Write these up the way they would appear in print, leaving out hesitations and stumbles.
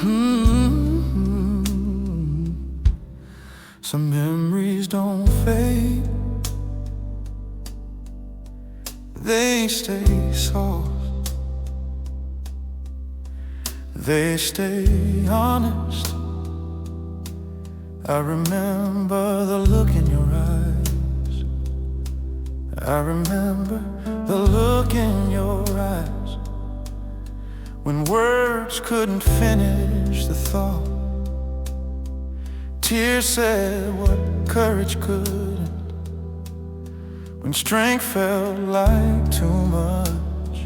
Hmm. Some memories don't fade, they stay soft, they stay honest. I remember the look in your eyes, I remember the look in your eyes, when words couldn't finish the thought. Tears said what courage couldn't, when strength felt like too much.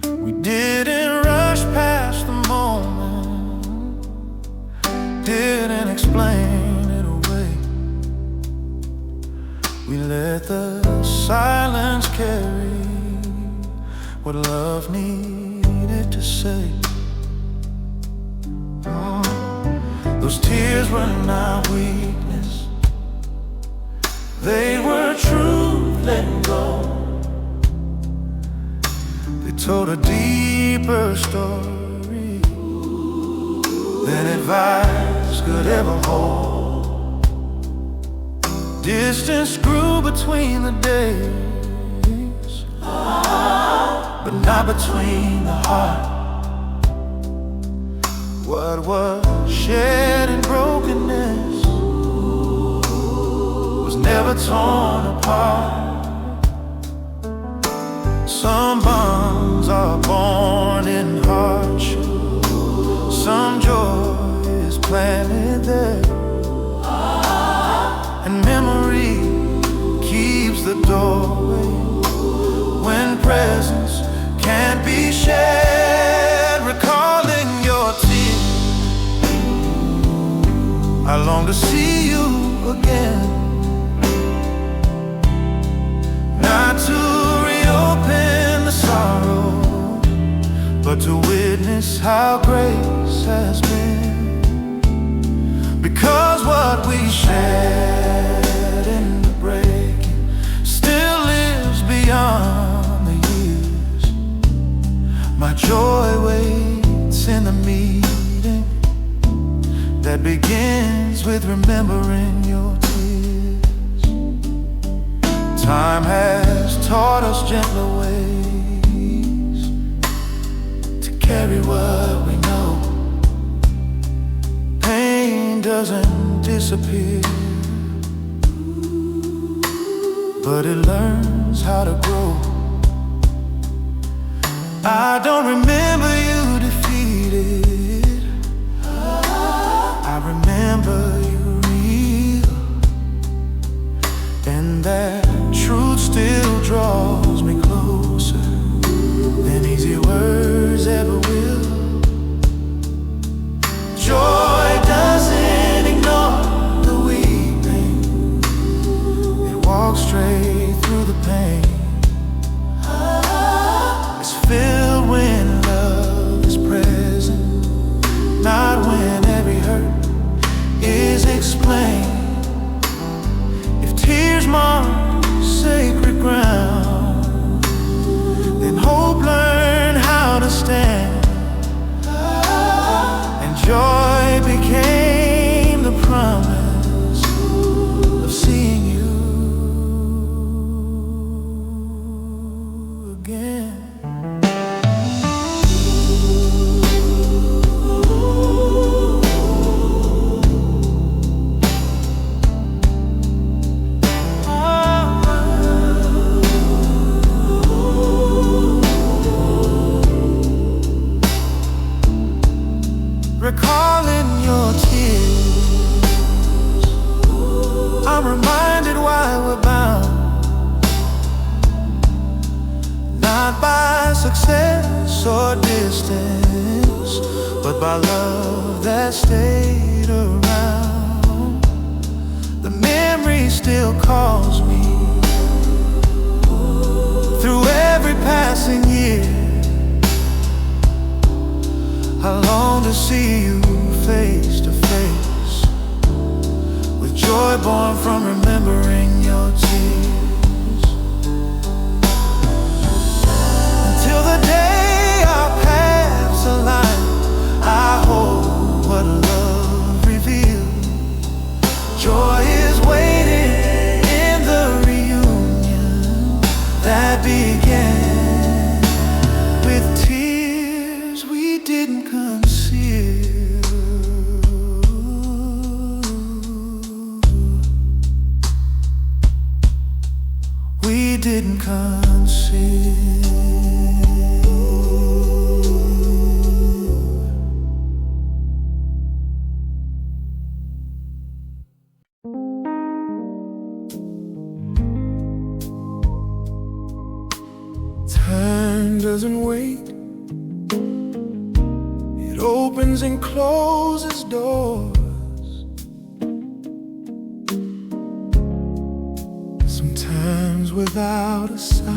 We didn't rush past the moment, didn't explain it away. We let the silence carry what love needed to say. Those tears were not weakness, they were truth letting go. They told a deeper story than advice could ever hold. Distance grew between the days, but not between the heart. What was shared in brokenness was never torn apart. Some bonds are born in hardship, some joy is planted there, and memory keeps the doorway when presence can't be shared. Recalling your tears, I long to see you again, not to reopen the sorrow, but to witness how grace has been. Because what we shared in the breaking still lives beyond the years. My joy waits in the meeting that begins with remembering your tears. Time has taught us gentler ways to carry what we know. Pain doesn't disappear, but it learns how to grow. I don't remember you defeated, I remember you real, and that truth still draws me closer than easy words ever will. Joy doesn't ignore the weeping, it walks straight through the pain. It's filled when love is present, not when every hurt is explained. If tears mark sacred ground, then hope learn how to stand, and joy became the promise of seeing you again. Recalling your tears, I'm reminded why we're bound, not by success or distance, but by love that stayed around. The memory still calls me through every passing year. I long to see you face to face, with joy born from remembering your tears. Until the day our paths align, didn't conceal. We didn't conceal. Time doesn't wait. It opens and closes doors. Sometimes without a sound.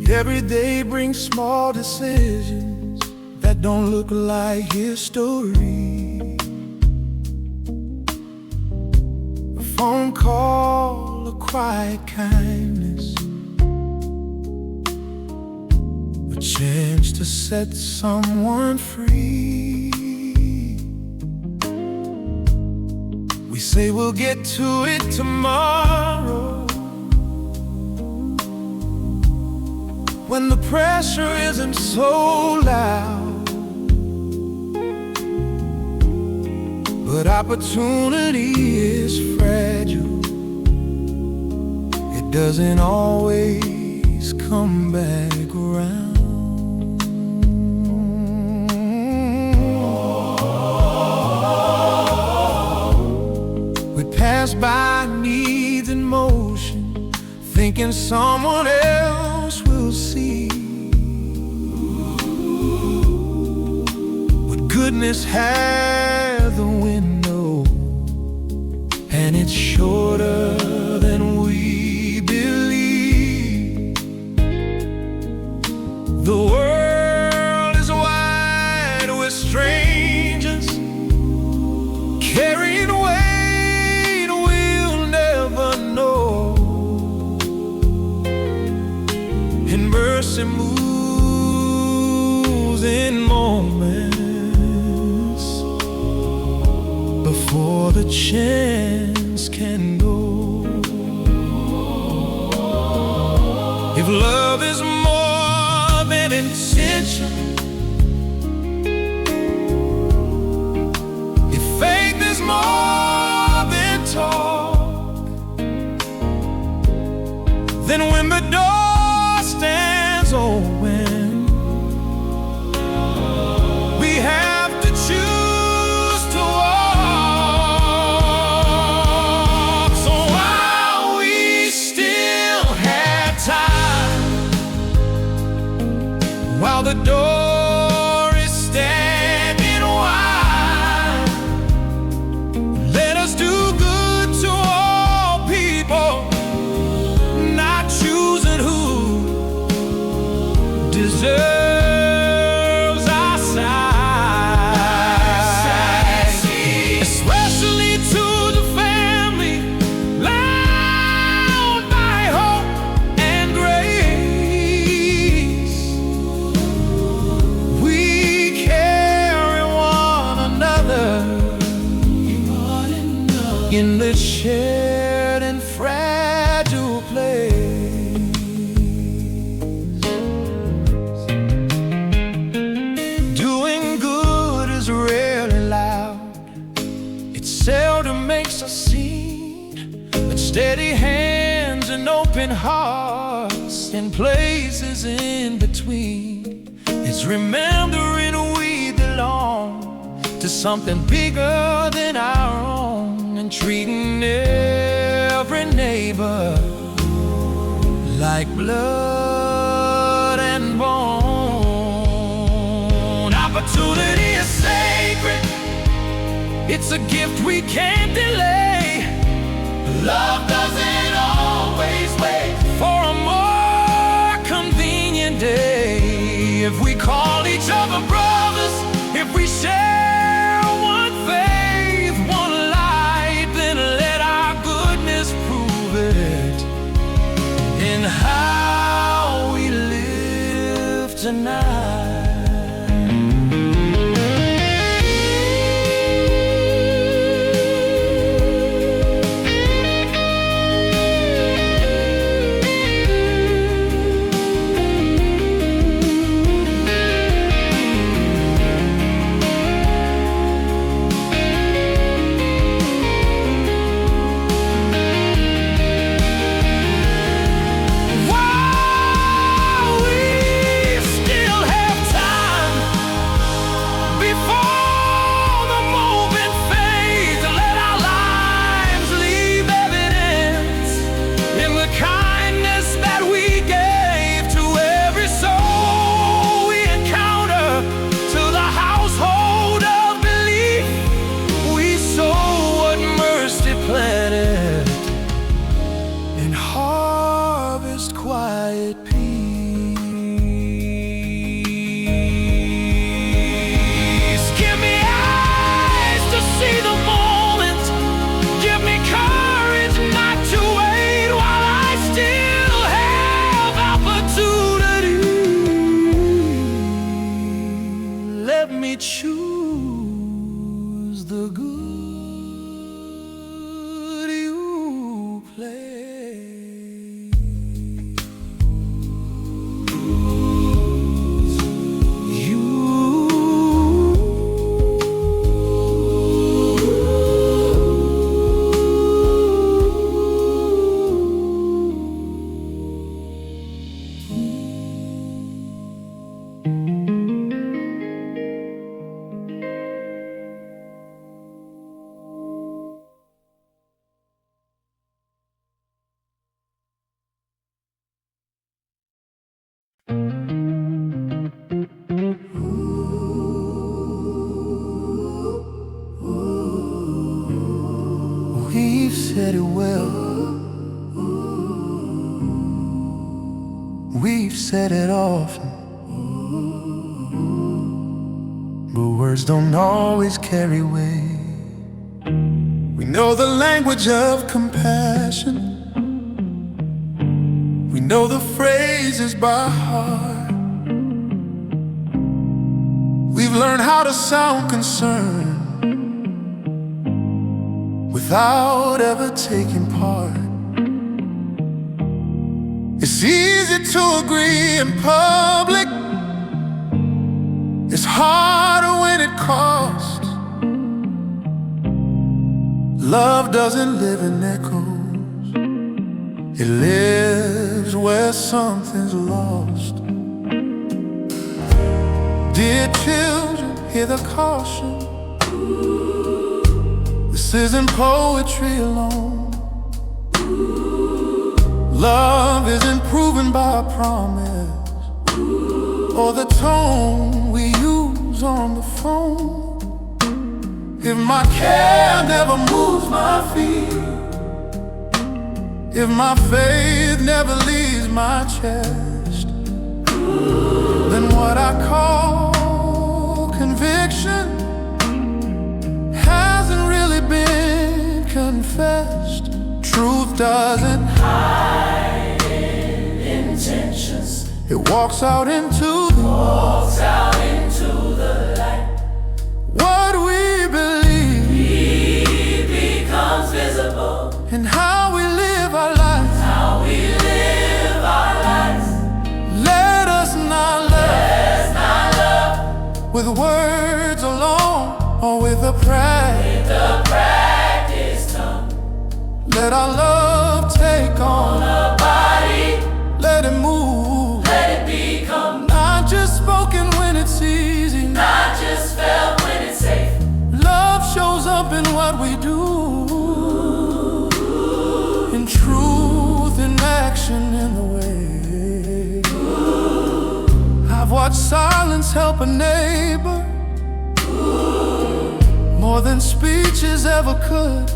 Every day brings small decisions that don't look like history. A phone call, a quiet kindness, a chance to set someone free. We say we'll get to it tomorrow, when the pressure isn't so loud. But opportunity is fragile. It doesn't always come back around. We pass by needs in motion, thinking someone else will see what goodness has the window, and it's shorter than we believe. The world is wide with strangers carrying weight we'll never know, and mercy moves in moments before the chance can go. If love is more than intention, if faith is more than talk, then when the door stands open, we have to choose to walk. So while we still have time, while the door is standing wide, let us do good to all people, not choosing who deserves our side, especially to the family bound by hope and grace. We carry one another in this shared and fragile place. Doing good is rarely loud, it seldom makes a scene, but steady hands and open hearts and places in between. It's remembering we belong to something bigger than our own, and treating every neighbor like blood and bone. Opportunity is sacred, it's a gift we can't delay. Love doesn't always wait for a more convenient day. If we call each other brothers, if we share one faith, one light, then let our goodness prove it in how we live tonight. said it well. We've said it often, but words don't always carry weight. We know the language of compassion. We know the phrases by heart. We've learned how to sound concerned without ever taking part. It's easy to agree in public. It's harder when it costs. Love doesn't live in echoes. It lives where something's lost. Dear children, hear the caution. This isn't poetry alone. Love isn't proven by a promise or the tone we use on the phone. If my care never moves my feet, if my faith never leaves my chest, then what I call conviction hasn't really been confessed. Truth doesn't hide in intentions. It walks out into the light. What we believe becomes visible in how we live our lives. Let us not love with words alone or with a practice tongue. Let our love take on a body. Let it move. Let it become not just spoken when it's easy, not just felt when it's safe. Love shows up in what we do, in truth, in action, in the way. I've watched silence help a neighbor more than speeches ever could.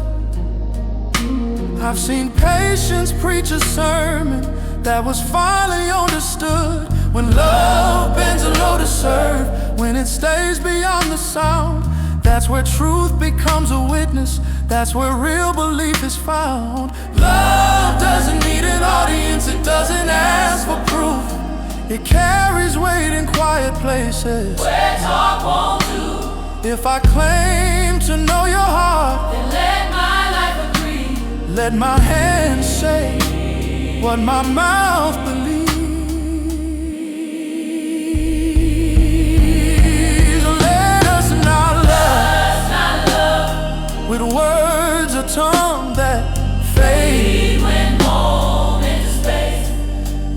I've seen patience preach a sermon that was finally understood. When love bends a low to serve, when it stays beyond the sound, that's where truth becomes a witness. That's where real belief is found. Love doesn't need an audience. It doesn't ask for proof. It carries weight in quiet places where talk won't do. If I claim to know your heart, then let my life agree. Let my hands say what my mouth believes. Let us not love with words or tongue that fade when moments fade.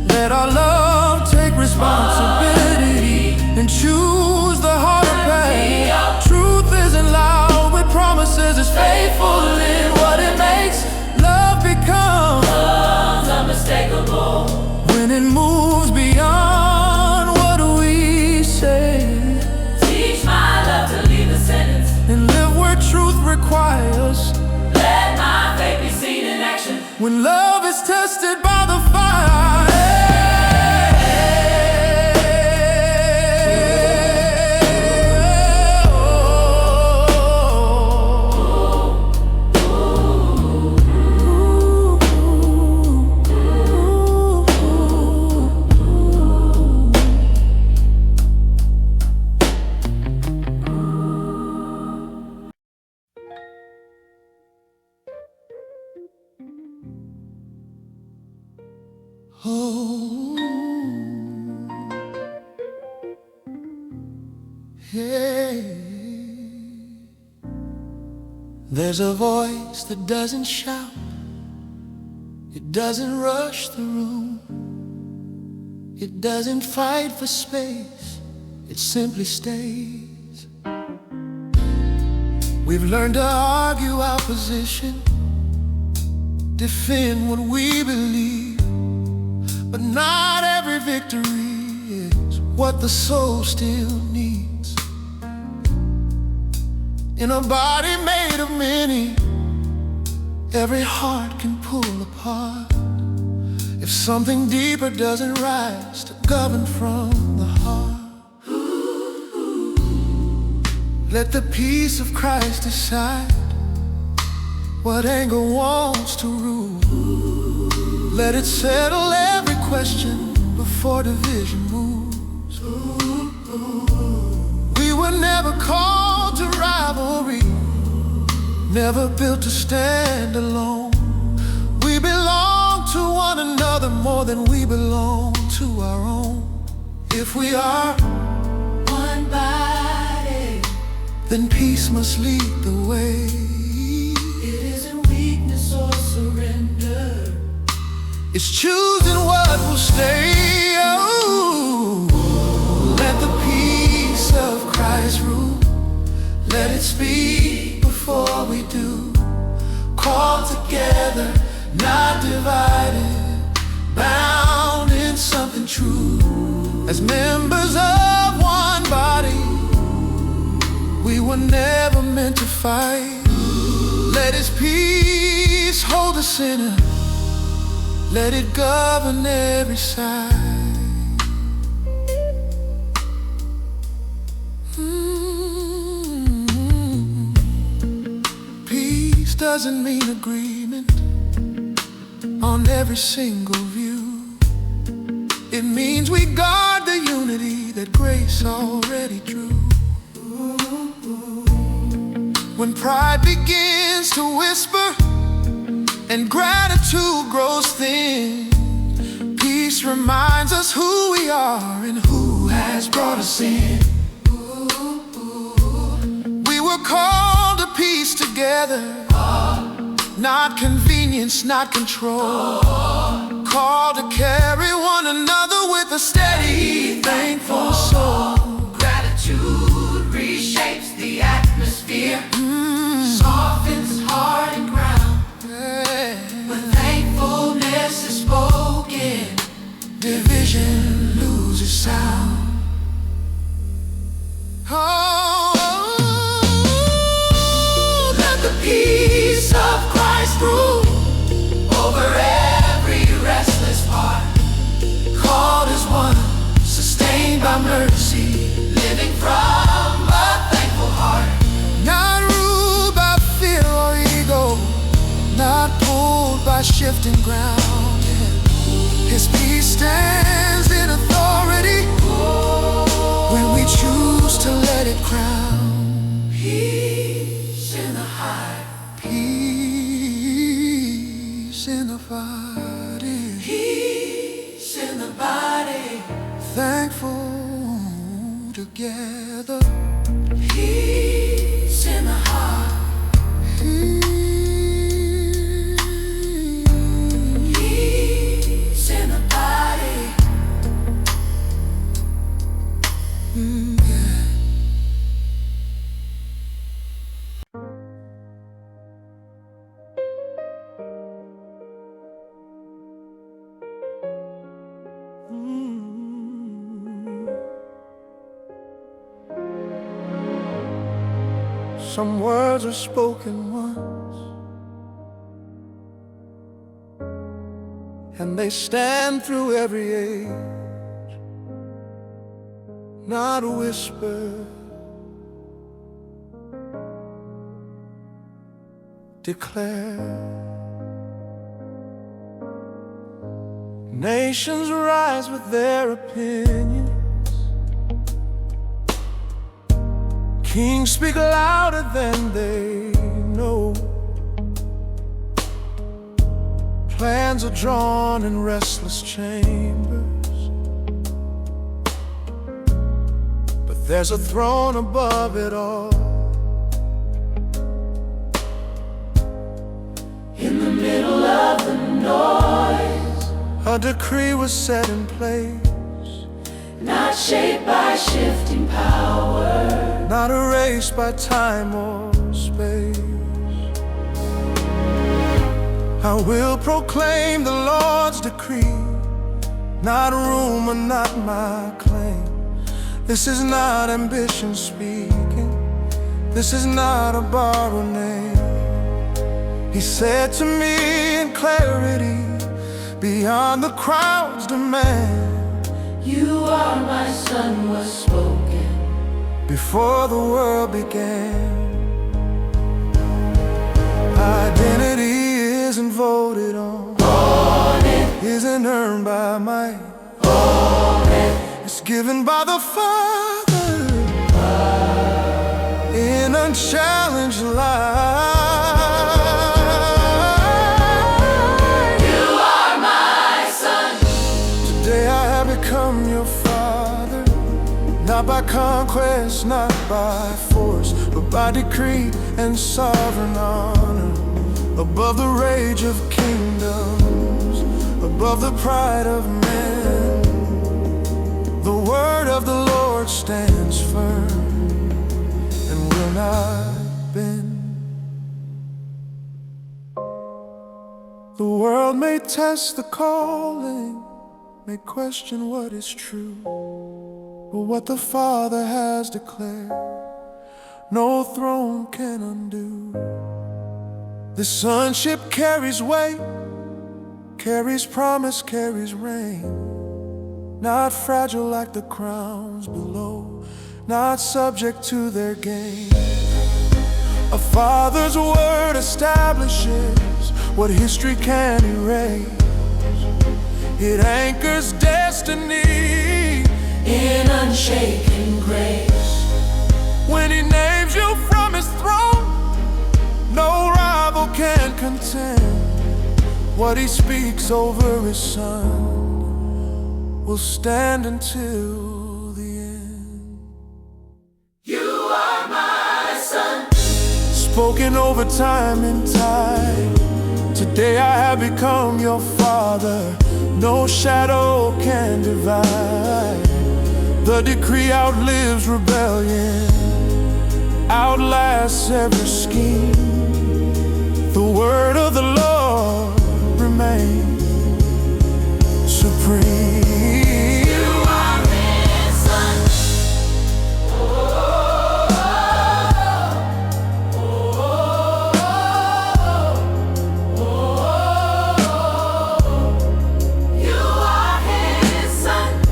Let our love take responsibility and choose the harder path. Truth isn't loud with promises. It's faithful in what it makes. Love becomes unmistakable when it moves beyond what we say. Teach my love to leave the sentence and live where truth requires. Let my faith be seen in action when love is tested by the fire. Oh, hey. There's a voice that doesn't shout. It doesn't rush the room. It doesn't fight for space. It simply stays. We've learned to argue our position, defend what we believe. But not every victory is what the soul still needs. In a body made of many, every heart can pull apart if something deeper doesn't rise to govern from the heart. Let the peace of Christ decide what anger wants to rule. Let it settle every question before division moves. We were never called to rivalry, never built to stand alone. We belong to one another more than we belong to our own. If we are one body, then peace must lead the way. It isn't weakness or surrender, it's choosing what will stay. Oh, let the peace of Christ rule. Let it speak before we do. Called together, not divided, bound in something true. As members of one body, we were never meant to fight. Let His peace hold the sinner, let it govern every side. Peace doesn't mean agreement on every single view. It means we guard the unity that grace already drew. When pride begins to whisper and gratitude grows thin, peace reminds us who we are and who has brought us in. We were called to peace together, not convenience, not control. Called to carry one another with a steady, thankful soul. Gratitude reshapes the atmosphere, softens heart and ground. When thankfulness is spoken, division loses sound. Oh, let the peace of Christ rule over every restless heart. called as one, sustained by mercy, Living from a thankful heart. not ruled by fear or ego, not pulled by shifting ground. His peace stands in authority when we choose to let it crown. Peace in the heart, Peace in the body, peace in the body, thankful together. peace in the heart, peace in the body. Yeah. Some words are spoken once, and they stand through every age. Not a whisper, declare. Nations rise with their opinions. Kings speak louder than they know. Plans are drawn in restless chambers, but there's a throne above it all. In the middle of the noise, A decree was set in place, not shaped by shifting power, not erased by time or space. I will proclaim the Lord's decree, not a rumor, not my claim. This is not ambition speaking, this is not a borrowed name. He said to me in clarity, beyond the crowd's demand, "You are my son," was spoken before the world began. Identity isn't voted on, isn't earned by might, it's given by the Father in unchallenged life. You are my son. Today I have become your father, not by conquest, not by force, but by decree and sovereign honor. Above the rage of kingdoms, above the pride of men, the word of the Lord stands firm and will not bend. The world may test the calling, may question what is true, but what the Father has declared, no throne can undo. The sonship carries weight, carries promise, carries reign, not fragile like the crowns below, not subject to their gain. A father's word establishes what history can't erase. It anchors destiny In unshaken grace. when he names you from his throne. No rival can contend. What he speaks over his son will stand until the end. You are my son. Spoken over time and tide, today I have become your father. No shadow can divide. The decree outlives rebellion, outlasts every scheme. The word of the Lord remains supreme. You are his son. You are his son.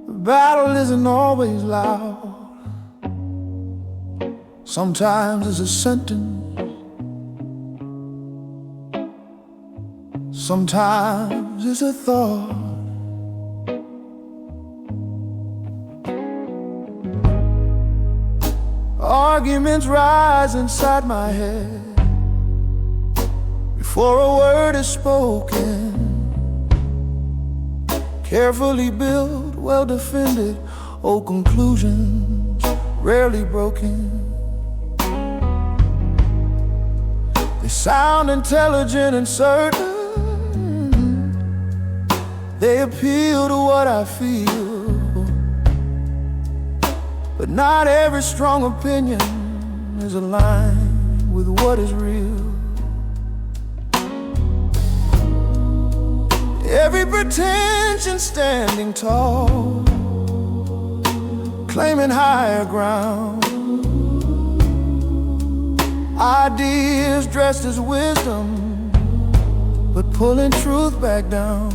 The battle isn't always loud. Sometimes it's a sentence, sometimes it's a thought. Arguments rise inside my head before a word is spoken. Carefully built, well defended, old conclusions rarely broken. They sound intelligent and certain, they appeal to what I feel, but not every strong opinion is aligned with what is real. Every pretension standing tall, claiming higher ground. Ideas dressed as wisdom, but pulling truth back down.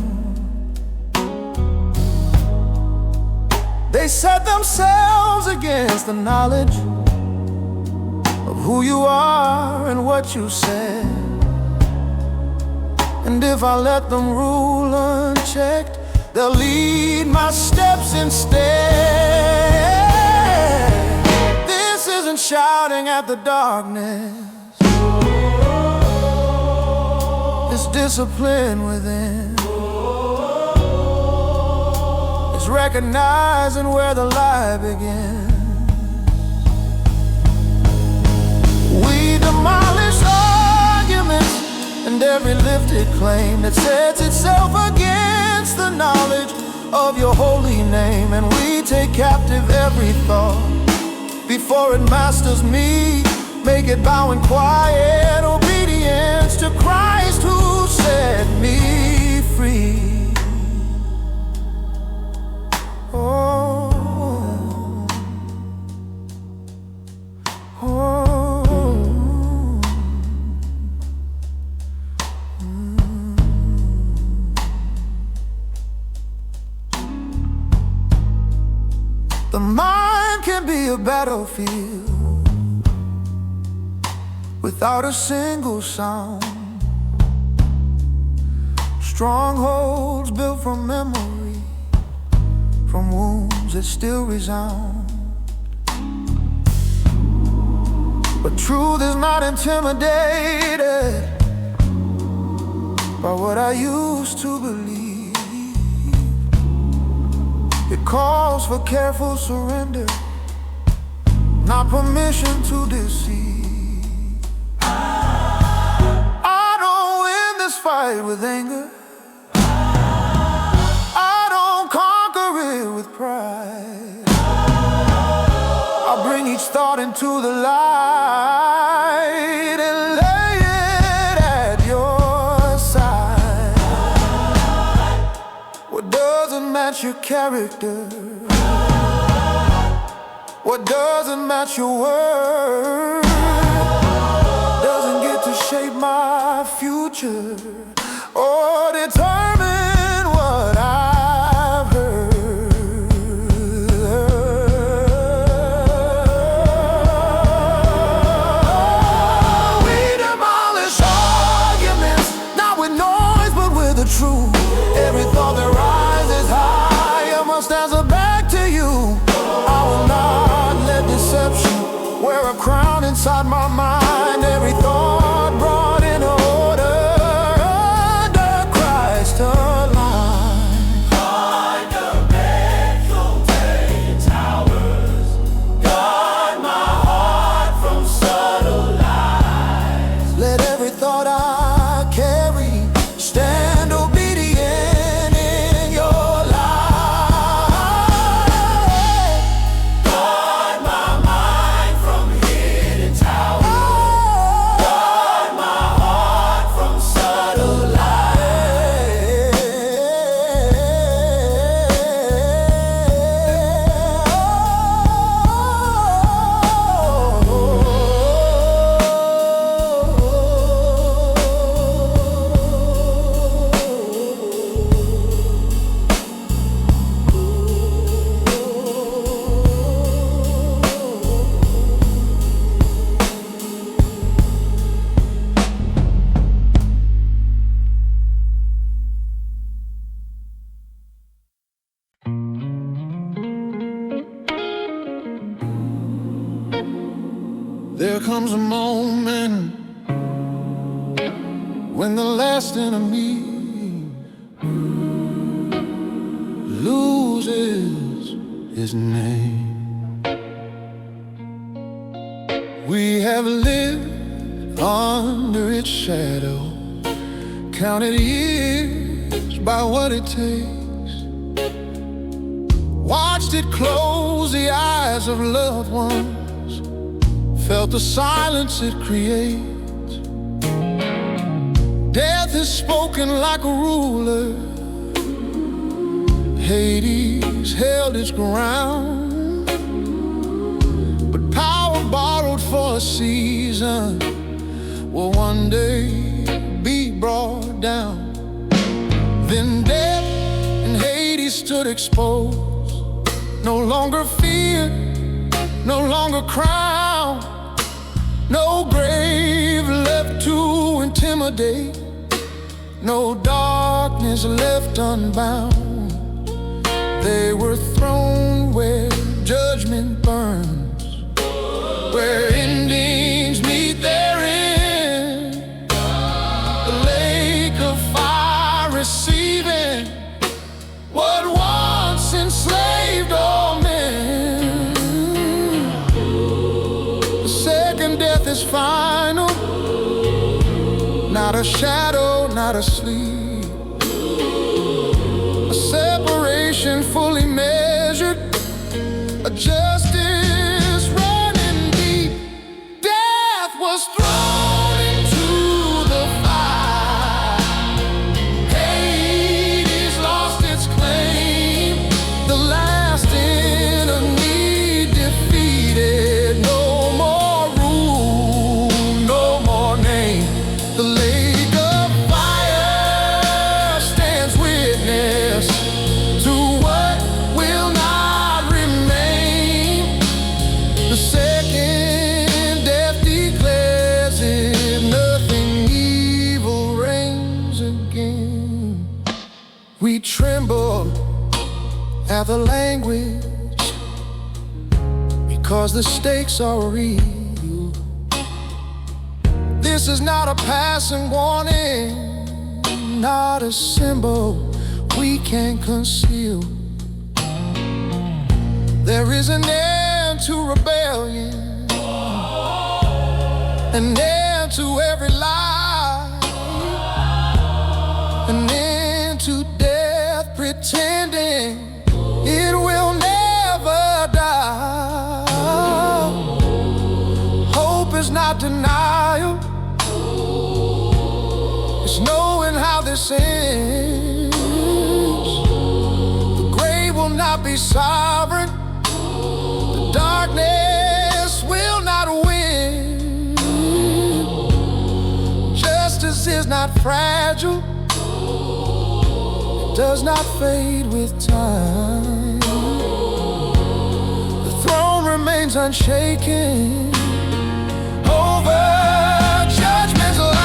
They They set themselves against the knowledge of who you are and what you said. And if I let them rule unchecked, they'll lead my steps instead. This isn't shouting at the darkness, it's discipline within. It's recognizing where the lie begins. We demolish arguments and every lifted claim that sets itself against the knowledge of your holy name. And we take captive every thought before it masters me. Make it bow in quiet obedience to Christ who set me free. Oh, oh, The mind can be a battlefield without a single sound. Strongholds built from memory, from wounds that still resound. But truth is not intimidated by what I used to believe. It calls for careful surrender, not permission to deceive. I don't win this fight with anger, I don't conquer it with pride. I bring each thought into the light and lay it at your side. What doesn't match your character, what doesn't match your word, doesn't get to shape my future or determine what I've heard. We demolish arguments, not with noise but with the truth. Every thought that rises higher must answer back to you. I will not let deception wear a crown inside my mind. Every thought brought in order under Christ aligned. Fundamental day towers, guard my heart from subtle lies. Let every thought I carry stand obedient in your light. Guard my mind from hidden towers, guard my heart from subtle lies. There comes a moment when the last enemy loses his name. We have lived under its shadow, counted years by what it takes, watched it close the eyes of loved ones, felt the silence it creates. Death has spoken like a ruler, Hades held its ground, but power borrowed for a season will one day be brought down. Then death and Hades stood exposed, No longer fear, no longer crown, no grave left to intimidate, no darkness left unbound. They were thrown where judgment burns, where endings meet their end. The lake of fire receiving what once enslaved all men. The second death is final, not a shadow, not a sleep. A separation fully measured, a justice running deep. Death was thrown into the fire. Hades lost its claim. The last enemy defeated. No more rule, no more name. The lake of fire stands witness to what will not remain. The second death declares it, nothing evil reigns again. We tremble at the language because the stakes are real. This is not a passing warning, not a symbol we can't conceal. There is an end to rebellion, an end to every lie, an end to death pretending it will never die. Hope is not denial, it's knowing how this ends. The grave will not be sovereign, the darkness will not win. Justice is not fragile, it does not fade with time. The throne remains unshaken over judgment's line.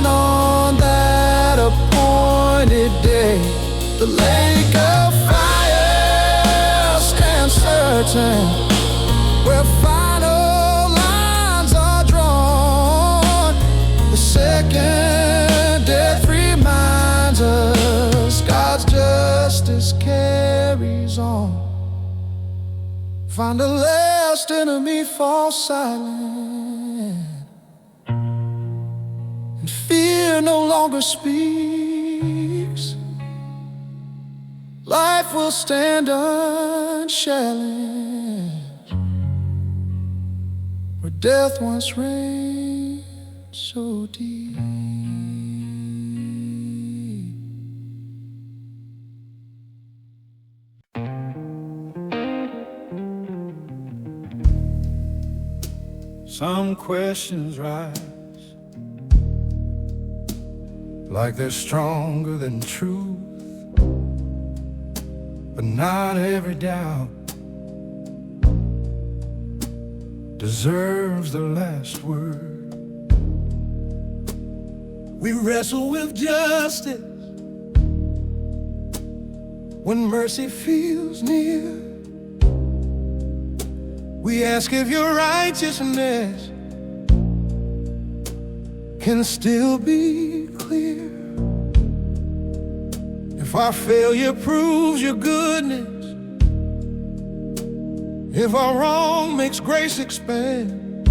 On that appointed day, the lake of fire stands certain, where final lines are drawn. The second death reminds us God's justice carries on. Find the last enemy fall silent, fear no longer speaks. Life will stand unchallenged, where death once reigned so deep. Some questions rise like they're stronger than truth, but not every doubt deserves the last word. We wrestle with justice when mercy feels near. We ask if your righteousness can still be clear. If our failure proves your goodness, if our wrong makes grace expand,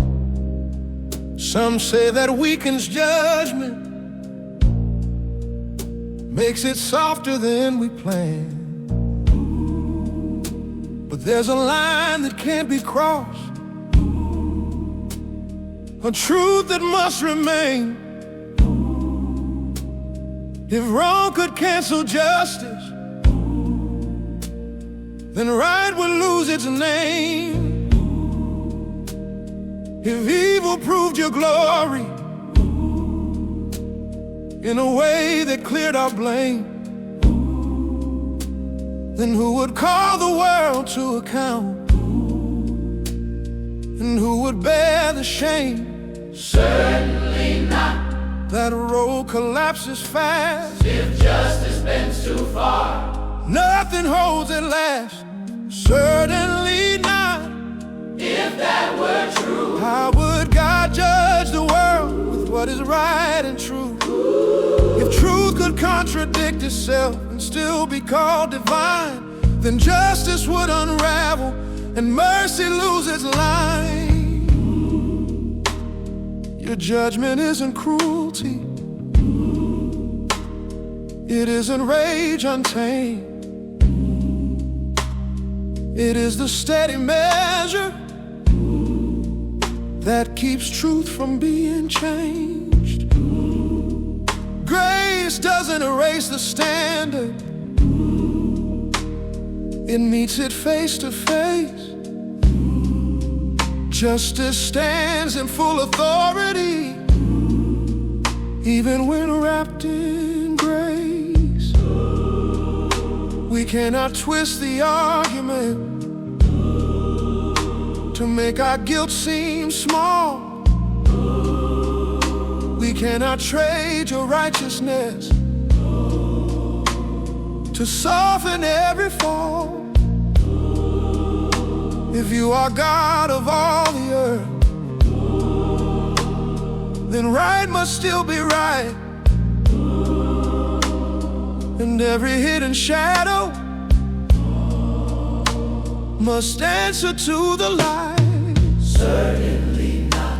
some say that weakens judgment, makes it softer than we planned. But there's a line that can't be crossed, a truth that must remain. If wrong could cancel justice, then right would lose its name. If evil proved your glory in a way that cleared our blame, then who would call the world to account? And who would bear the shame? Certainly not. That road collapses fast If justice bends too far. nothing holds at last. Certainly not. If that were true, How would God judge the world with what is right and true? If truth could contradict itself and still be called divine, then justice would unravel and mercy lose its line. Your judgment isn't cruelty, it isn't rage untamed. It is the steady measure that keeps truth from being changed. Grace doesn't erase the standard, it meets it face to face. Justice stands in full authority, even when wrapped in grace. We cannot twist the argument to make our guilt seem small. We cannot trade your righteousness to soften every fall. If you are God of all the earth, then right must still be right, and every hidden shadow must answer to the light. certainly not.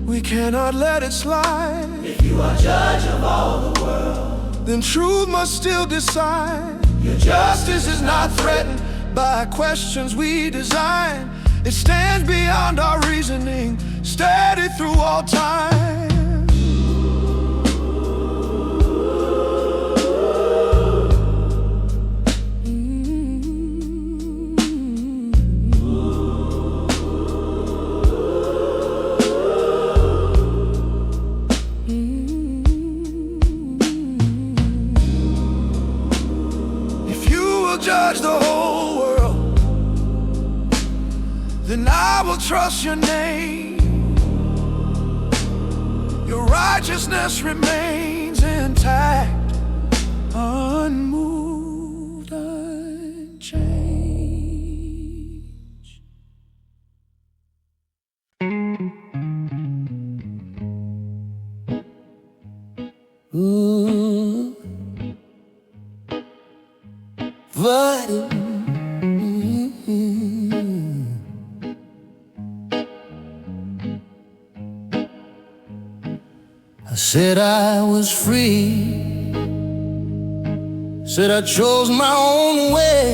We cannot let it slide. If you are judge of all the world, Then truth must still decide. your Justice is not threatened by questions we design. It stands beyond our reasoning, steady through all time. If you will judge the whole world, then I will trust your name. Your righteousness remains intact, unmoved, unchanged. Ooh. But I said I was free, said I chose my own way,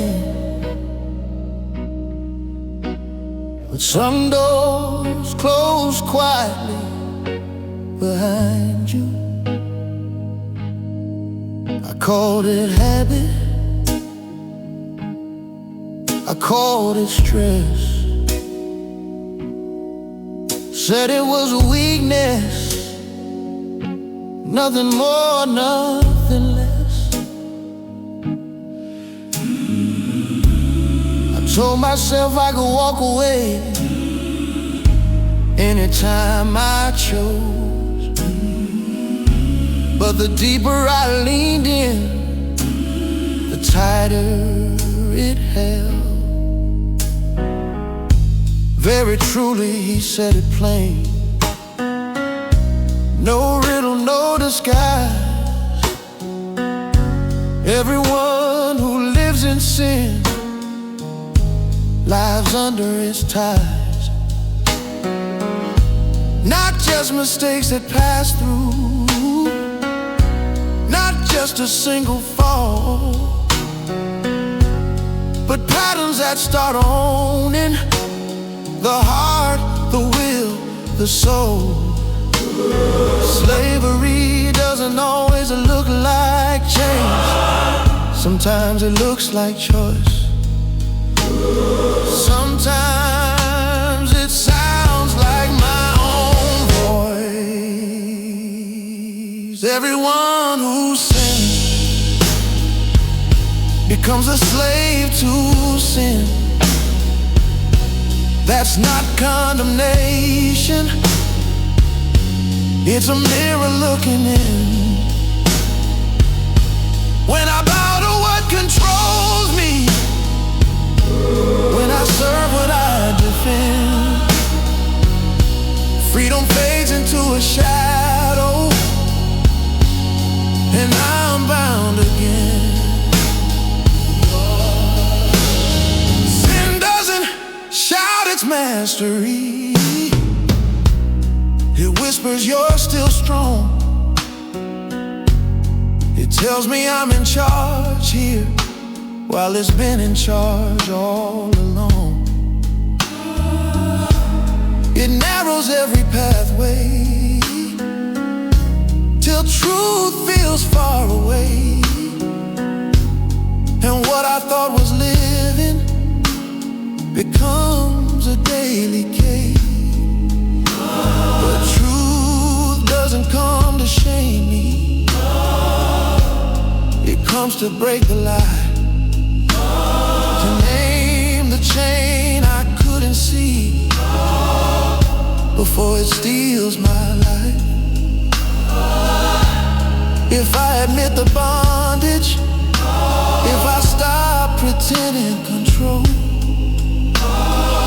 but some doors closed quietly behind you. I called it habit, I called it stress, said it was a weakness, nothing more, nothing less. I told myself I could walk away anytime I chose, but the deeper I leaned in, the tighter it held. Very truly, he said it plain, No riddle, no disguise. Everyone who lives in sin lives under its ties. Not just mistakes that pass through, not just a single fall, but patterns that start owning the heart, the will, the soul. Slavery doesn't always look like change. Sometimes it looks like choice. Sometimes it sounds like my own voice. Everyone who sins becomes a slave to sin. That's not condemnation, it's a mirror looking in. When I bow to what controls me, when I serve what I defend, freedom fades into a shadow, and I'm bound again. Sin doesn't shout its mastery, it whispers you're still strong. It tells me I'm in charge here, while it's been in charge all along. It narrows every pathway till truth feels far away, and what I thought was living becomes a daily case. But truth doesn't come to shame me, it comes to break the lie, to name the chain I couldn't see before it steals my life. If I admit the bondage, if I stop pretending control,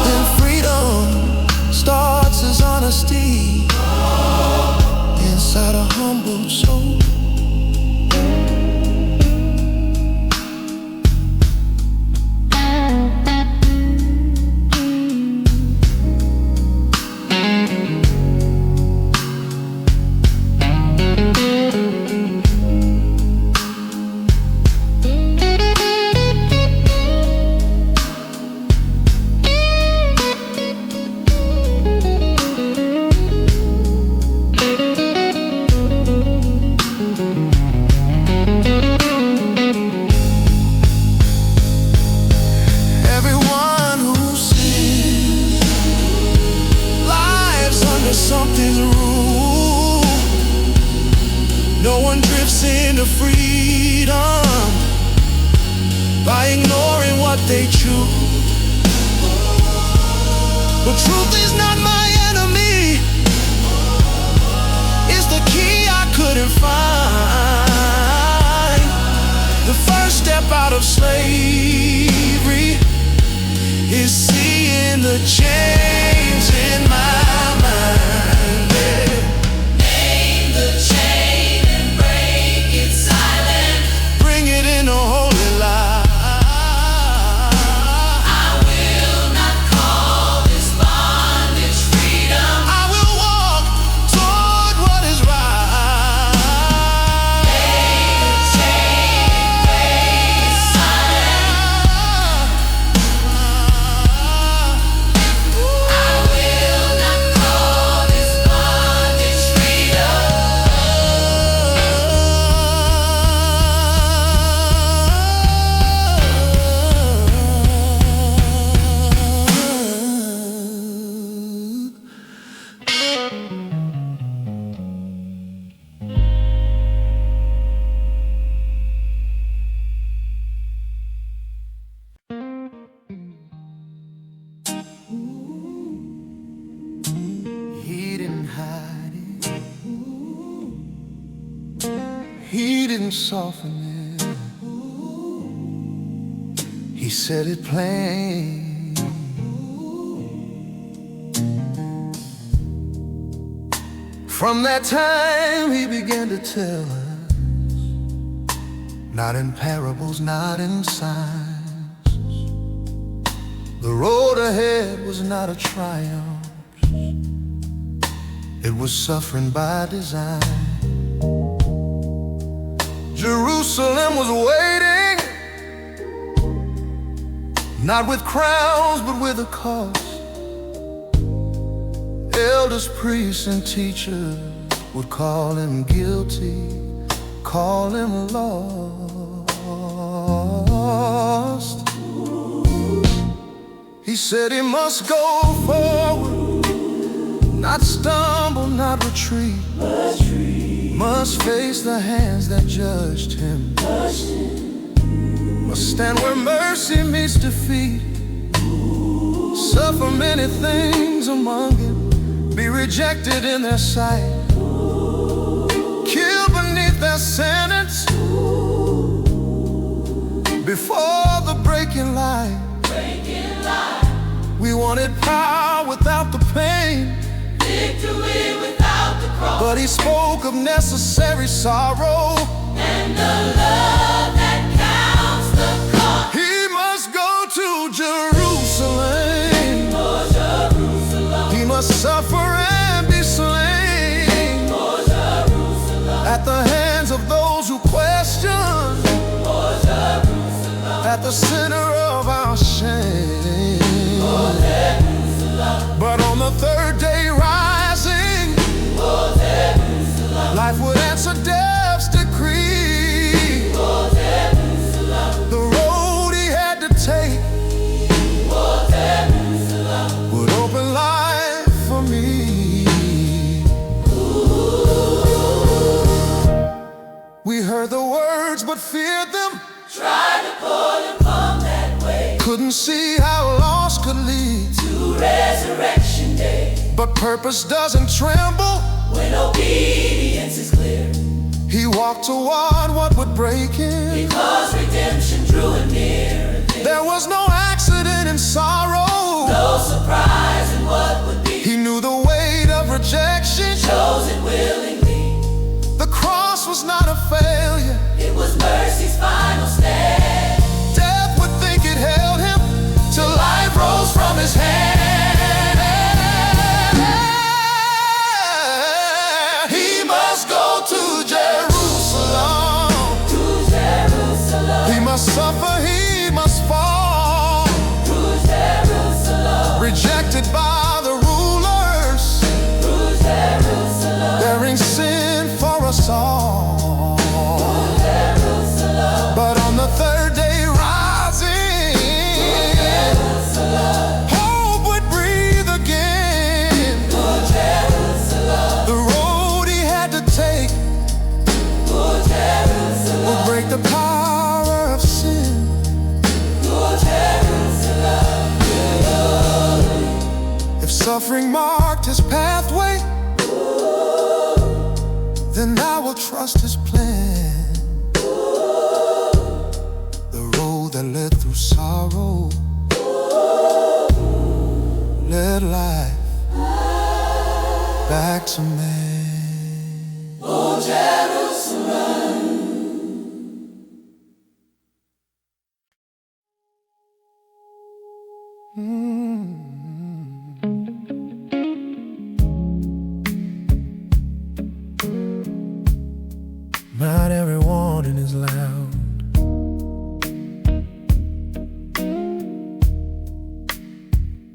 then freedom starts as honesty inside a humble soul. Something's rule. No one drifts into freedom by ignoring what they choose. But truth is not my enemy, it's the key I couldn't find. The first step out of slavery is seeing the chains in my mind. Name the chain and break it silent. Bring it in a holy light. I will not call this bondage freedom. I will walk toward what is right. Name the chain and break it silent. I will not call this bondage freedom. He didn't hide it, he didn't soften it, he said it plain. From that time he began to tell us, not in parables, not in signs. The road ahead was not a triumph, it was suffering by design. Jerusalem was waiting, not with crowns but with a cost. Elders, priests, and teachers would call him guilty, call him lost. He said he must go forward, not stumble, not retreat, must face the hands that judged him, must stand where mercy meets defeat, suffer many things among him, be rejected in their sight, killed beneath their sentence, before the breaking light. We wanted power without the pain, Victory without the cross, but he spoke of necessary sorrow and the love that counts the cost. He must go to Jerusalem, For Jerusalem, he must suffer and be slain for Jerusalem, at the hands of those who question, for Jerusalem, at the center of our shame. for Jerusalem, But on the third day rising, for Jerusalem, life would answer death's decree. for Jerusalem, The road he had to take for Jerusalem. would open life for me. We heard the words but feared them, Tried to pull him from that way couldn't see how loss could lead. to resurrection day, But purpose doesn't tremble, when obedience is clear, he walked toward what would break him. because redemption drew him near. There was no accident in sorrow, No surprise in what would be, he knew the weight of rejection. chosen willingly. The cross was not a failure, It was mercy's final stand. death would think it held him till life rose from his hand. He must go to Jerusalem, To Jerusalem, he must suffer, he must fall, to Jerusalem, rejected by the rulers, to Jerusalem, bearing sin for us all. Jerusalem, But on the third day rising, Jerusalem, hope would breathe again. to Jerusalem, The road he had to take to Jerusalem, would break the power of sin. to Jerusalem. If suffering marked his pathway, then I will trust his plan. The road that led through sorrow led life back to man. Oh, Jerusalem. Not every warning is loud,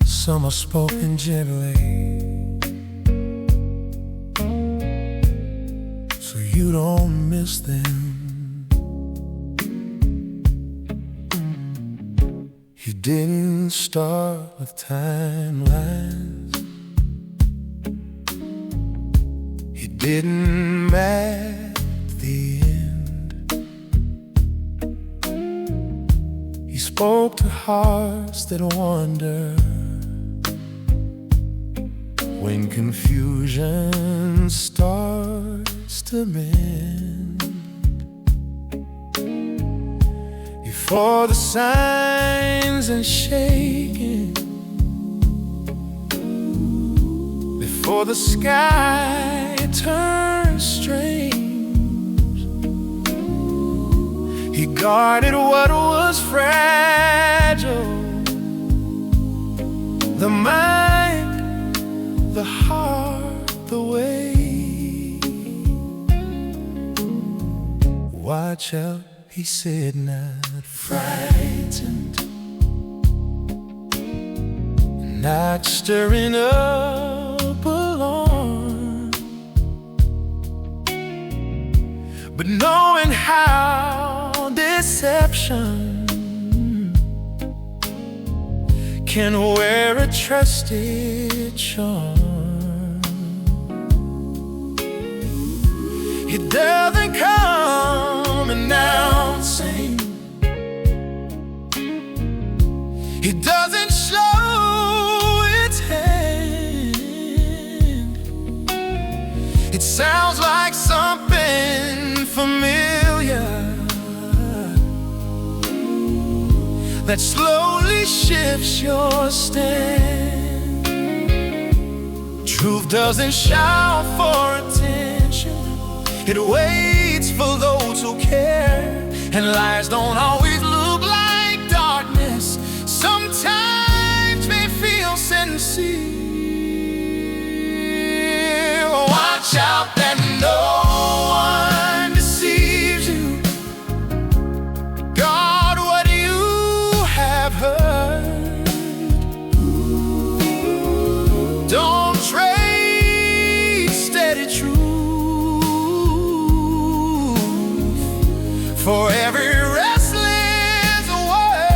some are spoken gently, so you don't miss them. He didn't start with timelines, he didn't match the end. He spoke to hearts that wander when confusion starts to mend. Before the signs and shaking, before the sky might turn strange. He guarded what was fragile, the mind, the heart, the way. Watch out, he said, not frightened, not stirring up alarm, but knowing how deception can wear a trusted charm. He doesn't come announcing, he doesn't show its hand. It sounds like something familiar that slowly shifts your stand. Truth doesn't shout for attention, it waits for those who care. And lies don't always look like darkness, sometimes they feel sincere. Watch out that no one deceives you. Guard what you have heard. Don't trade steady truth for every restless word.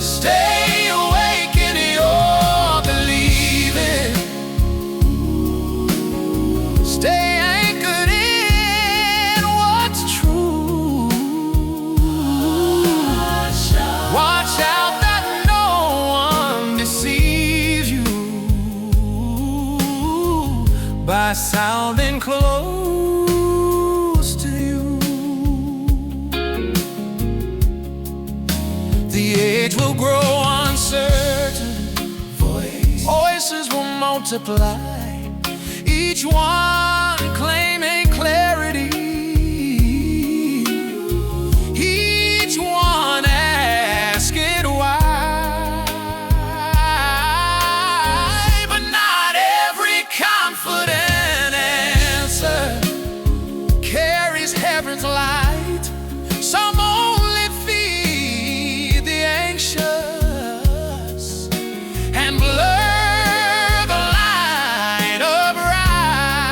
Stay awake in your believing, stay anchored in what's true. Watch out that no one deceives you by sounding close to you. The age will grow uncertain, voices will multiply, each one claiming clarity, each one asking why. But not every confident answer carries heaven's light. Some only feed the anxious and blur the light of right.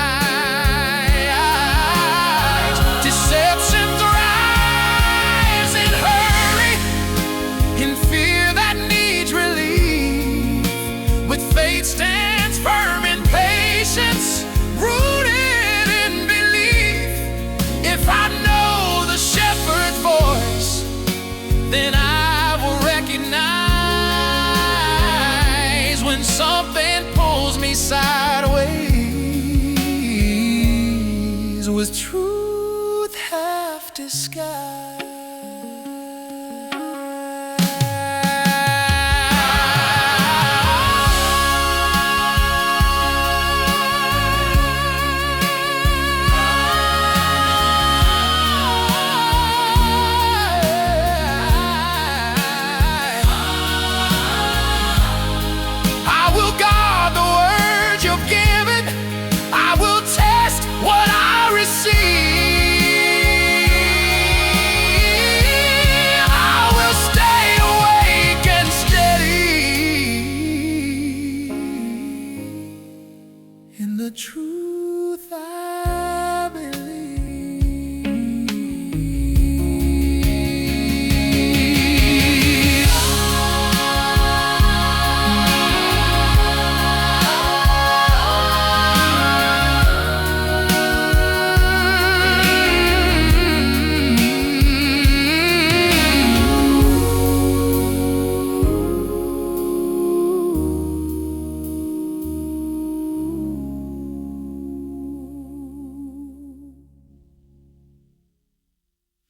Deception thrives in hurry, in fear that needs relief, but faith stands firm in patience, rooted in belief. If I know the shepherd's voice, then I will recognize when something pulls me sideways with truth half disguised.